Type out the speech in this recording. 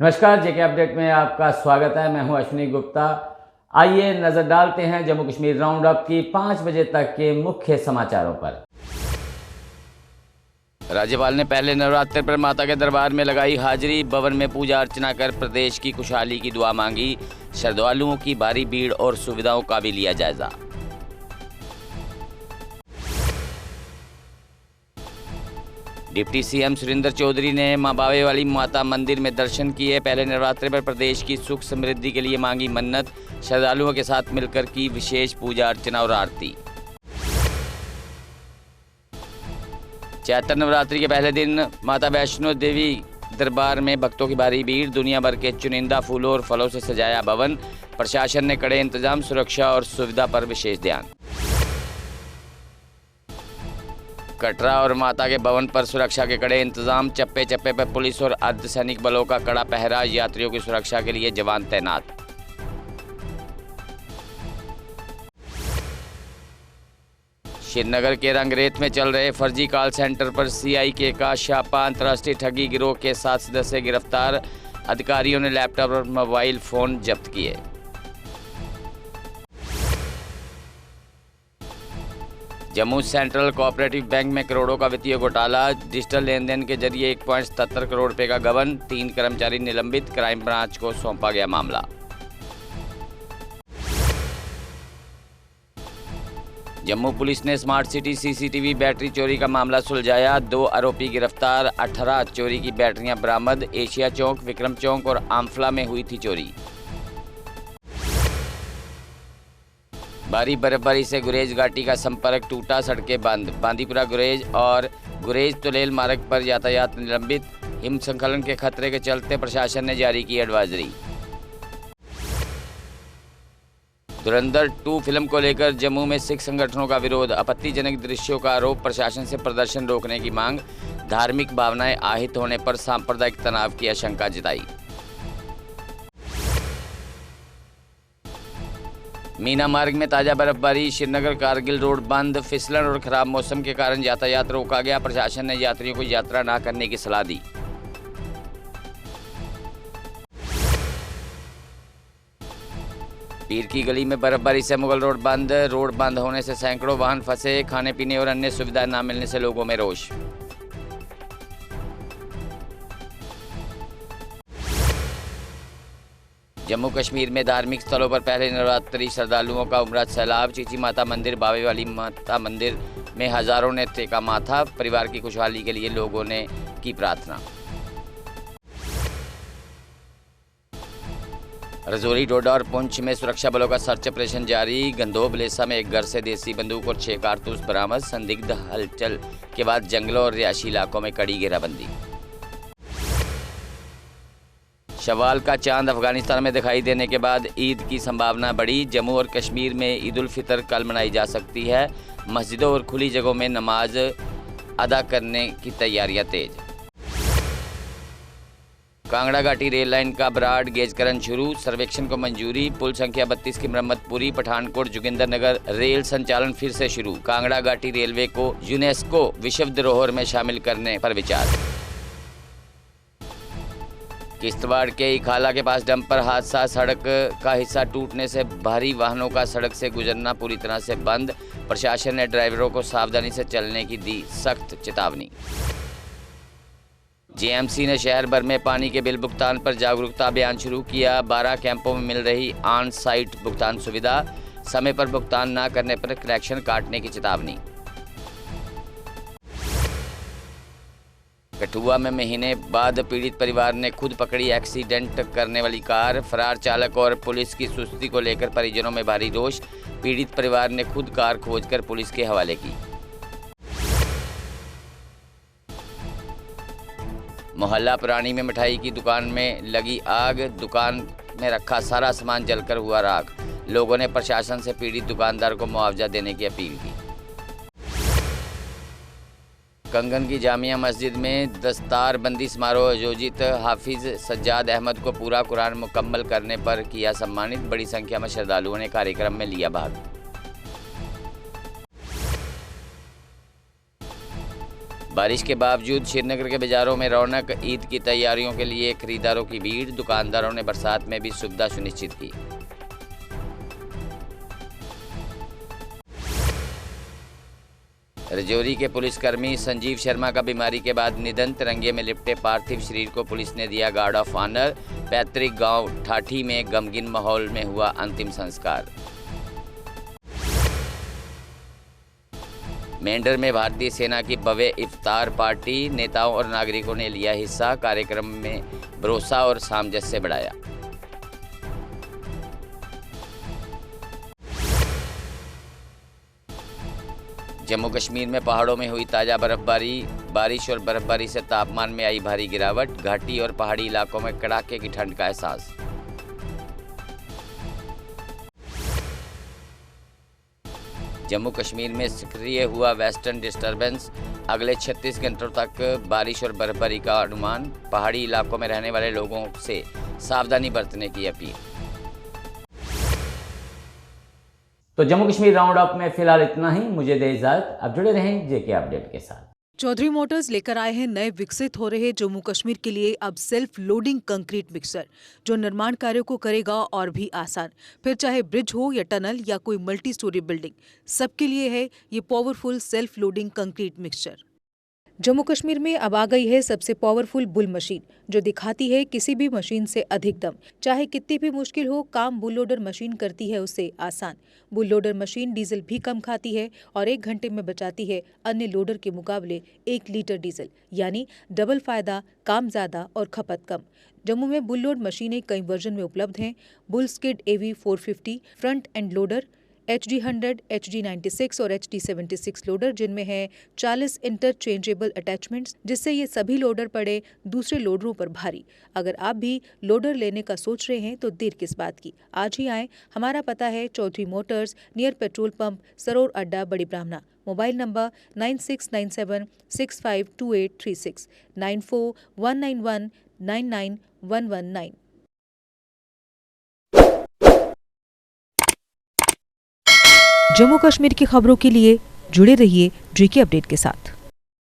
नमस्कार, जेके अपडेट में आपका स्वागत है। मैं हूं अश्विनी गुप्ता। आइए नजर डालते हैं जम्मू कश्मीर राउंड अप की 5 बजे तक के मुख्य समाचारों पर। राज्यपाल ने पहले नवरात्र पर माता के दरबार में लगाई हाजिरी। भवन में पूजा अर्चना कर प्रदेश की खुशहाली की दुआ मांगी। श्रद्धालुओं की भारी भीड़ और सुविधाओं का भी लिया जायजा। डिप्टी सीएम सुरेंद्र चौधरी ने मां बावे वाली माता मंदिर में दर्शन किए। पहले नवरात्रि पर प्रदेश की सुख समृद्धि के लिए मांगी मन्नत। श्रद्धालुओं के साथ मिलकर की विशेष पूजा अर्चना और आरती। चैत्र नवरात्रि के पहले दिन माता वैष्णो देवी दरबार में भक्तों की भारी भीड़। दुनिया भर के चुनिंदा फूलों और फलों से सजाया भवन। प्रशासन ने कड़े इंतजाम, सुरक्षा और सुविधा पर विशेष ध्यान। कटरा और माता के भवन पर सुरक्षा के कड़े इंतजाम। चप्पे चप्पे पर पुलिस और अर्धसैनिक बलों का कड़ा पहरा। यात्रियों की सुरक्षा के लिए जवान तैनात। श्रीनगर के रंगरेथ में चल रहे फर्जी कॉल सेंटर पर सीआईके का छापा। अंतर्राष्ट्रीय ठगी गिरोह के 7 सदस्य गिरफ्तार। अधिकारियों ने लैपटॉप और मोबाइल फोन जब्त किए। जम्मू सेंट्रल कोऑपरेटिव बैंक में करोड़ों का वित्तीय घोटाला। डिजिटल लेन देन के जरिए 1.77 करोड़ रुपए का गबन। 3 कर्मचारी निलंबित। क्राइम ब्रांच को सौंपा गया मामला। जम्मू पुलिस ने स्मार्ट सिटी सीसीटीवी बैटरी चोरी का मामला सुलझाया। 2 आरोपी गिरफ्तार। 18 चोरी की बैटरियां बरामद। एशिया चौक, विक्रम चौक और आमफला में हुई थी चोरी। भारी बर्फबारी से गुरेज घाटी का संपर्क टूटा। सड़कें बंद। बांदीपुरा गुरेज और गुरेज तुलेल मार्ग पर यातायात निलंबित। हिमस्खलन के खतरे के चलते प्रशासन ने जारी की एडवाइजरी। धुरंधर 2 फिल्म को लेकर जम्मू में सिख संगठनों का विरोध। आपत्तिजनक दृश्यों का आरोप। प्रशासन से प्रदर्शन रोकने की मांग। धार्मिक भावनाएं आहत होने पर सांप्रदायिक तनाव की आशंका जताई। मीना मार्ग में ताजा बर्फबारी। श्रीनगर कारगिल रोड बंद। फिसलन और खराब मौसम के कारण यातायात रोका गया। प्रशासन ने यात्रियों को यात्रा न करने की सलाह दी। पीर की गली में बर्फबारी से मुगल रोड बंद। रोड बंद होने से सैकड़ों वाहन फंसे। खाने पीने और अन्य सुविधाएं न मिलने से लोगों में रोष। जम्मू कश्मीर में धार्मिक स्थलों पर पहले नवरात्रि श्रद्धालुओं का उमड़ा सैलाब। चीची माता मंदिर, बावे वाली माता मंदिर में हजारों ने टेका माथा। परिवार की खुशहाली के लिए लोगों ने की प्रार्थना। रजौरी, डोडा और पुंछ में सुरक्षा बलों का सर्च ऑपरेशन जारी। गंदोब लेसा में एक घर से देसी बंदूक और 6 कारतूस बरामद। संदिग्ध हलचल के बाद जंगलों और रिहायशी इलाकों में कड़ी घेराबंदी। शवाल का चांद अफगानिस्तान में दिखाई देने के बाद ईद की संभावना बढ़ी। जम्मू और कश्मीर में ईद उल फितर कल मनाई जा सकती है। मस्जिदों और खुली जगहों में नमाज अदा करने की तैयारियां तेज। कांगड़ा घाटी रेल लाइन का ब्रॉड गेजकरण शुरू। सर्वेक्षण को मंजूरी। पुल संख्या 32 की मरम्मत पूरी। पठानकोट जोगिंदरनगर रेल संचालन फिर से शुरू। कांगड़ा घाटी रेलवे को यूनेस्को विश्व धरोहर में शामिल करने पर विचार। किश्तवाड़ के इखाला के पास डंपर हादसा। सड़क का हिस्सा टूटने से भारी वाहनों का सड़क से गुजरना पूरी तरह से बंद। प्रशासन ने ड्राइवरों को सावधानी से चलने की दी सख्त चेतावनी। जेएमसी ने शहर भर में पानी के बिल भुगतान पर जागरूकता अभियान शुरू किया। 12 कैंपों में मिल रही ऑन साइट भुगतान सुविधा। समय पर भुगतान न करने पर कनेक्शन काटने की चेतावनी। कठुआ में महीने बाद पीड़ित परिवार ने खुद पकड़ी एक्सीडेंट करने वाली कार। फरार चालक और पुलिस की सुस्ती को लेकर परिजनों में भारी रोष। पीड़ित परिवार ने खुद कार खोजकर पुलिस के हवाले की। मोहल्ला पुरानी में मिठाई की दुकान में लगी आग। दुकान में रखा सारा सामान जलकर हुआ राख। लोगों ने प्रशासन से पीड़ित दुकानदार को मुआवजा देने की अपील की। कंगन की जामिया मस्जिद में दस्तारबंदी समारोह आयोजित। हाफिज सज्जाद अहमद को पूरा कुरान मुकम्मल करने पर किया सम्मानित। बड़ी संख्या में श्रद्धालुओं ने कार्यक्रम में लिया भाग। बारिश के बावजूद श्रीनगर के बाजारों में रौनक, ईद की तैयारियों के लिए खरीदारों की भीड़, दुकानदारों ने बरसात में भी सुविधा सुनिश्चित की। रजौरी के पुलिसकर्मी संजीव शर्मा का बीमारी के बाद निधन, तिरंगे में लिपटे पार्थिव शरीर को पुलिस ने दिया गार्ड ऑफ ऑनर। पैतृक गांव ठाठी में गमगीन माहौल में हुआ अंतिम संस्कार। मेंढर में भारतीय सेना की भव्य इफ्तार पार्टी, नेताओं और नागरिकों ने लिया हिस्सा, कार्यक्रम में भरोसा और सामंजस्य बढ़ाया। जम्मू कश्मीर में पहाड़ों में हुई ताज़ा बर्फबारी, बारिश और बर्फबारी से तापमान में आई भारी गिरावट, घाटी और पहाड़ी इलाकों में कड़ाके की ठंड का एहसास। जम्मू कश्मीर में सक्रिय हुआ वेस्टर्न डिस्टर्बेंस, अगले 36 घंटों तक बारिश और बर्फबारी का अनुमान, पहाड़ी इलाकों में रहने वाले लोगों से सावधानी बरतने की अपील। तो जम्मू कश्मीर राउंड अप में फिलहाल इतना ही। मुझे दे इजाजत, अब जुड़े रहें जेके अपडेट के साथ। चौधरी मोटर्स लेकर आए हैं नए विकसित हो रहे जम्मू कश्मीर के लिए अब सेल्फ लोडिंग कंक्रीट मिक्सर, जो निर्माण कार्यों को करेगा और भी आसान। फिर चाहे ब्रिज हो या टनल या कोई मल्टी स्टोरी बिल्डिंग, सबके लिए है ये powerful self loading concrete mixture. Jammu Kashmir में अब आ गई है सबसे पावरफुल बुल मशीन, जो दिखाती है किसी भी मशीन से अधिक दम। चाहे कितनी भी मुश्किल हो, काम बुल लोडर मशीन करती है उससे आसान। बुल लोडर मशीन डीजल भी कम खाती है और 1 घंटे में बचाती है अन्य लोडर के मुकाबले 1 लीटर डीजल, यानी डबल फायदा, काम ज्यादा और खपत कम। जम्मू में बुल लोड मशीनें कई वर्जन में उपलब्ध हैं। Bull skid AV 450 front end loader, HD 100, HD 96 और HD 76 लोडर, जिनमें है 40 इंटरचेंजेबल अटैचमेंट्स, जिससे ये सभी लोडर पड़े दूसरे लोडरों पर भारी। अगर आप भी लोडर लेने का सोच रहे हैं तो देर किस बात की, आज ही आएं। हमारा पता है Chaudhary motors, near petrol pump, Saror Adda, Bari ब्राह्मणा। Mobile number 9697652836, 9419199119। जम्मू कश्मीर की खबरों के लिए जुड़े रहिए जेके अपडेट के साथ।